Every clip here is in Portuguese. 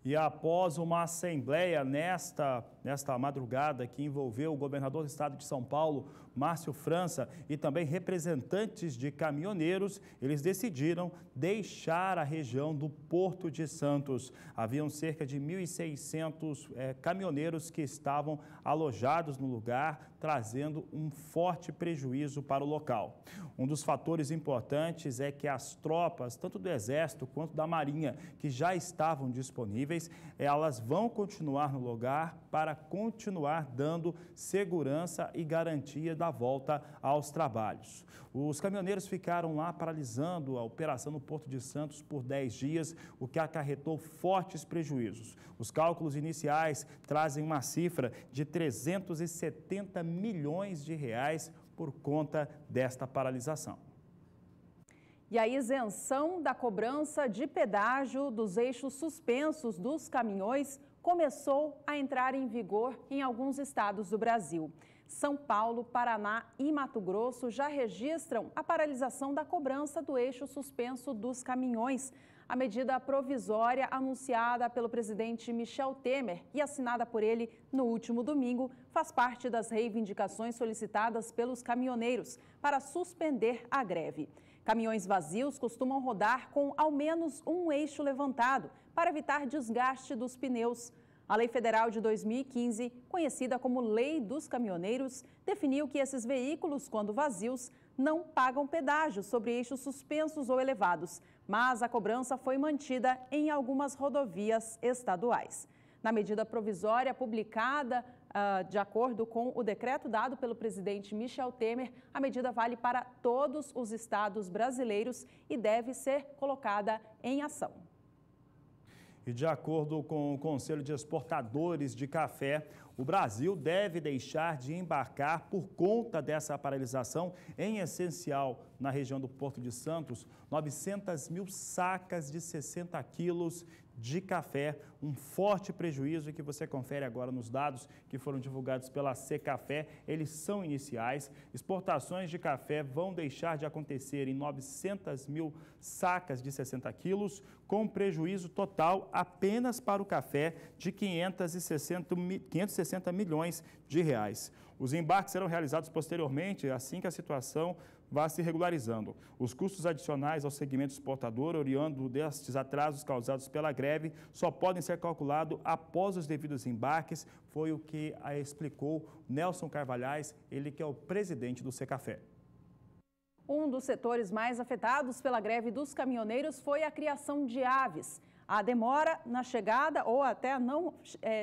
E após uma assembleia nesta madrugada que envolveu o governador do estado de São Paulo, Márcio França, e também representantes de caminhoneiros, eles decidiram deixar a região do Porto de Santos. Haviam cerca de 1.600 caminhoneiros que estavam alojados no lugar, trazendo um forte prejuízo para o local. Um dos fatores importantes é que as tropas, tanto do Exército quanto da Marinha, que já estavam disponíveis, elas vão continuar no lugar para continuar dando segurança e garantia da volta aos trabalhos. Os caminhoneiros ficaram lá paralisando a operação no Porto de Santos por 10 dias, o que acarretou fortes prejuízos. Os cálculos iniciais trazem uma cifra de 370 milhões de reais por conta desta paralisação. E a isenção da cobrança de pedágio dos eixos suspensos dos caminhões começou a entrar em vigor em alguns estados do Brasil. São Paulo, Paraná e Mato Grosso já registram a paralisação da cobrança do eixo suspenso dos caminhões. A medida provisória anunciada pelo presidente Michel Temer e assinada por ele no último domingo faz parte das reivindicações solicitadas pelos caminhoneiros para suspender a greve. Caminhões vazios costumam rodar com ao menos um eixo levantado para evitar desgaste dos pneus. A Lei Federal de 2015, conhecida como Lei dos Caminhoneiros, definiu que esses veículos, quando vazios, não pagam pedágio sobre eixos suspensos ou elevados, mas a cobrança foi mantida em algumas rodovias estaduais. Na medida provisória publicada, de acordo com o decreto dado pelo presidente Michel Temer, a medida vale para todos os estados brasileiros e deve ser colocada em ação. E de acordo com o Conselho de Exportadores de Café, o Brasil deve deixar de embarcar por conta dessa paralisação, em essencial na região do Porto de Santos, 900 mil sacas de 60 quilos de café, um forte prejuízo que você confere agora nos dados que foram divulgados pela Secafé. Eles são iniciais. Exportações de café vão deixar de acontecer em 900 mil sacas de 60 quilos, com prejuízo total apenas para o café de 560 milhões de reais. Os embarques serão realizados posteriormente, assim que a situação vá se regularizando. Os custos adicionais ao segmento exportador, oriundo destes atrasos causados pela greve, só podem ser calculados após os devidos embarques, foi o que explicou Nelson Carvalhais, ele que é o presidente do Secafé. Um dos setores mais afetados pela greve dos caminhoneiros foi a criação de aves. A demora na chegada ou até a não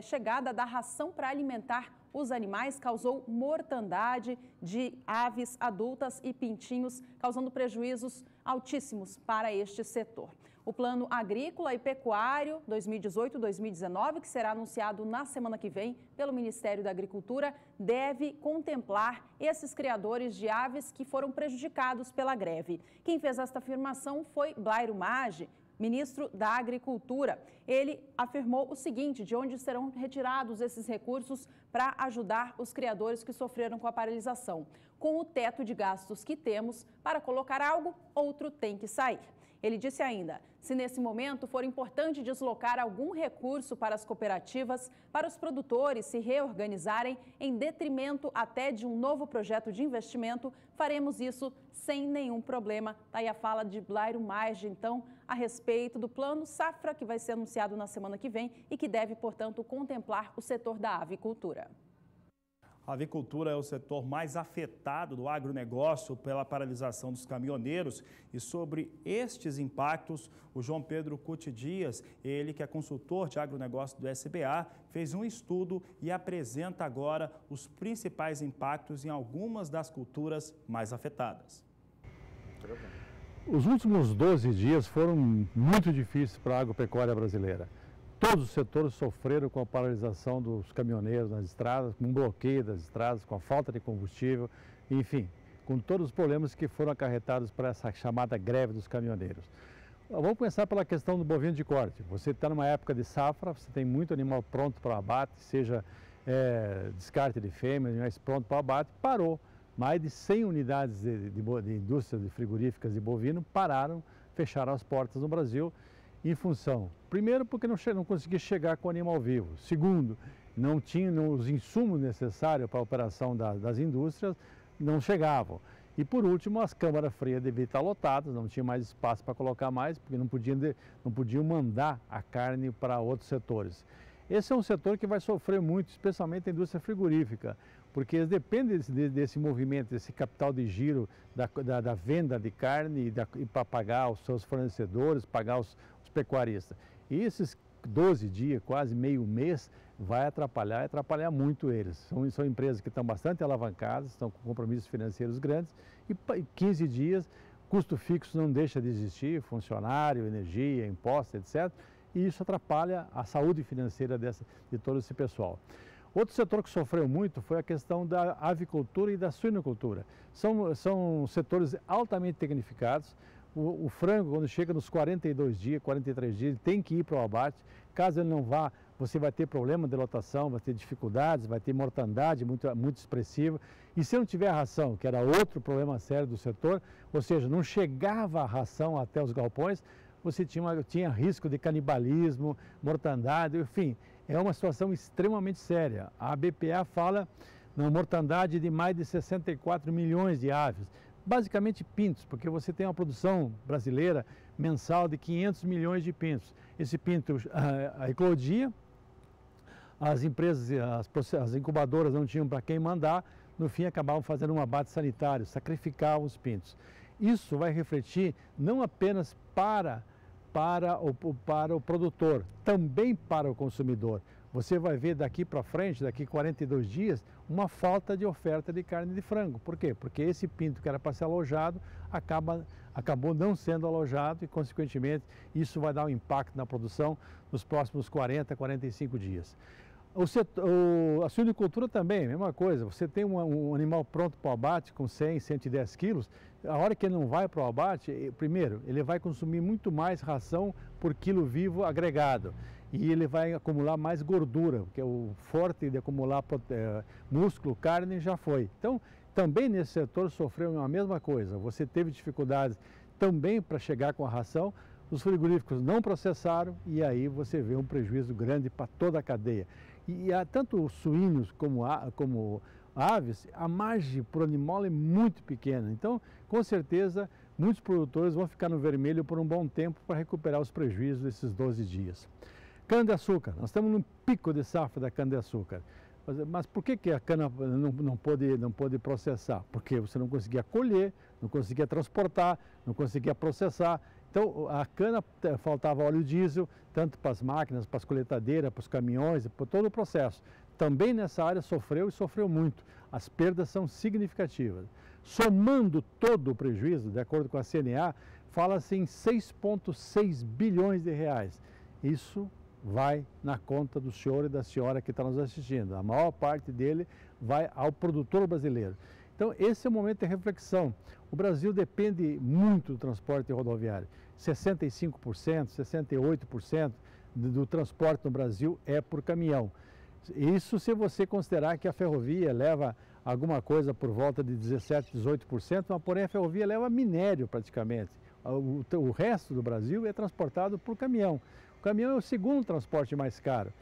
chegada da ração para alimentar os animais causou mortandade de aves adultas e pintinhos, causando prejuízos altíssimos para este setor. O Plano Agrícola e Pecuário 2018-2019, que será anunciado na semana que vem pelo Ministério da Agricultura, deve contemplar esses criadores de aves que foram prejudicados pela greve. Quem fez esta afirmação foi Blairo Maggi, ministro da Agricultura. Ele afirmou o seguinte: de onde serão retirados esses recursos para ajudar os criadores que sofreram com a paralisação? Com o teto de gastos que temos, para colocar algo, outro tem que sair. Ele disse ainda: se nesse momento for importante deslocar algum recurso para as cooperativas, para os produtores se reorganizarem em detrimento até de um novo projeto de investimento, faremos isso sem nenhum problema. Está aí a fala de Blairo Maggi, então, a respeito do Plano Safra, que vai ser anunciado na semana que vem e que deve, portanto, contemplar o setor da avicultura. A avicultura é o setor mais afetado do agronegócio pela paralisação dos caminhoneiros e sobre estes impactos, o João Pedro Cuti Dias, ele que é consultor de agronegócio do SBA, fez um estudo e apresenta agora os principais impactos em algumas das culturas mais afetadas. Os últimos 12 dias foram muito difíceis para a agropecuária brasileira. Todos os setores sofreram com a paralisação dos caminhoneiros nas estradas, com o bloqueio das estradas, com a falta de combustível, enfim, com todos os problemas que foram acarretados por essa chamada greve dos caminhoneiros. Vamos começar pela questão do bovino de corte. Você está numa época de safra, você tem muito animal pronto para abate, seja descarte de fêmeas, animais prontos para abate, parou. Mais de 100 unidades de indústrias frigoríficas de bovino pararam, fecharam as portas no Brasil. em função, primeiro, porque não conseguia chegar com o animal vivo, segundo, não tinha os insumos necessários para a operação das indústrias, não chegavam. E por último, as câmaras frias deviam estar lotadas, não tinha mais espaço para colocar mais, porque não podiam mandar a carne para outros setores. Esse é um setor que vai sofrer muito, especialmente a indústria frigorífica, porque eles dependem desse movimento, desse capital de giro da venda de carne e para pagar os seus fornecedores, pagar os pecuaristas. E esses 12 dias, quase meio mês, vai atrapalhar muito eles. São empresas que estão bastante alavancadas, estão com compromissos financeiros grandes e 15 dias, custo fixo não deixa de existir, funcionário, energia, impostos, etc. E isso atrapalha a saúde financeira de todo esse pessoal. Outro setor que sofreu muito foi a questão da avicultura e da suinocultura. São setores altamente tecnificados. O frango, quando chega nos 42 dias, 43 dias, ele tem que ir para o abate. Caso ele não vá, você vai ter problema de lotação, vai ter dificuldades, vai ter mortandade muito expressiva. E se não tiver ração, que era outro problema sério do setor, ou seja, não chegava a ração até os galpões, você tinha risco de canibalismo, mortandade, enfim, é uma situação extremamente séria. A BPA fala na mortandade de mais de 64 milhões de aves, basicamente pintos, porque você tem uma produção brasileira mensal de 500 milhões de pintos. Esse pinto eclodia, as empresas, as incubadoras não tinham para quem mandar, no fim acabavam fazendo um abate sanitário, sacrificavam os pintos. Isso vai refletir não apenas para o produtor, também para o consumidor. Você vai ver daqui para frente, daqui 42 dias, uma falta de oferta de carne de frango. Por quê? Porque esse pinto que era para ser alojado, acabou não sendo alojado e, consequentemente, isso vai dar um impacto na produção nos próximos 40, 45 dias. A suinocultura também, mesma coisa. Você tem um animal pronto para o abate com 100, 110 quilos, a hora que ele não vai para o abate, primeiro, ele vai consumir muito mais ração por quilo vivo agregado. E ele vai acumular mais gordura, porque o forte de acumular músculo, carne, já foi. Então, também nesse setor sofreu a mesma coisa. Você teve dificuldades também para chegar com a ração, os frigoríficos não processaram e aí você vê um prejuízo grande para toda a cadeia. E tanto os suínos como aves, a margem por animal é muito pequena. Então, com certeza, muitos produtores vão ficar no vermelho por um bom tempo para recuperar os prejuízos desses 12 dias. Cana-de-açúcar, nós estamos num pico de safra da cana-de-açúcar. Mas por que a cana não pôde processar? Porque você não conseguia colher, não conseguia transportar, não conseguia processar. Então, a cana faltava óleo diesel, tanto para as máquinas, para as coletadeiras, para os caminhões, para todo o processo. Também nessa área sofreu e sofreu muito. As perdas são significativas. Somando todo o prejuízo, de acordo com a CNA, fala-se em 6,6 bilhões de reais. Isso vai na conta do senhor e da senhora que está nos assistindo. A maior parte dele vai ao produtor brasileiro. Então, esse é o momento de reflexão. O Brasil depende muito do transporte rodoviário. 65%, 68% do transporte no Brasil é por caminhão. Isso se você considerar que a ferrovia leva alguma coisa por volta de 17%, 18%, mas porém a ferrovia leva minério praticamente. O resto do Brasil é transportado por caminhão. O caminhão é o segundo transporte mais caro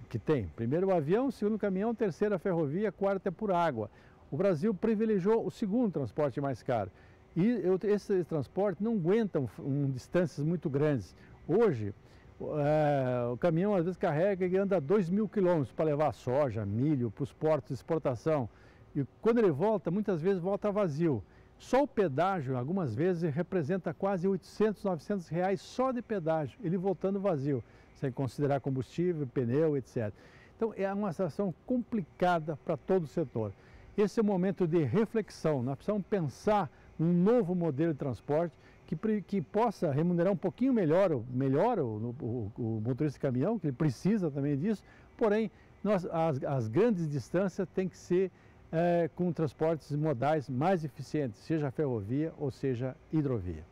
que tem. Primeiro o avião, segundo o caminhão, terceiro a ferrovia, quarto é por água. O Brasil privilegiou o segundo transporte mais caro. E esses transportes não aguentam distâncias muito grandes. Hoje, o caminhão às vezes carrega e anda 2.000 quilômetros para levar soja, milho para os portos de exportação. E quando ele volta, muitas vezes volta vazio. Só o pedágio, algumas vezes, representa quase 800, 900 reais só de pedágio, ele voltando vazio, sem considerar combustível, pneu, etc. Então, é uma situação complicada para todo o setor. Esse é o momento de reflexão. Nós precisamos pensar num novo modelo de transporte que possa remunerar um pouquinho melhor o motorista de caminhão, que ele precisa também disso, porém, as grandes distâncias têm que ser com transportes modais mais eficientes, seja a ferrovia ou seja hidrovia.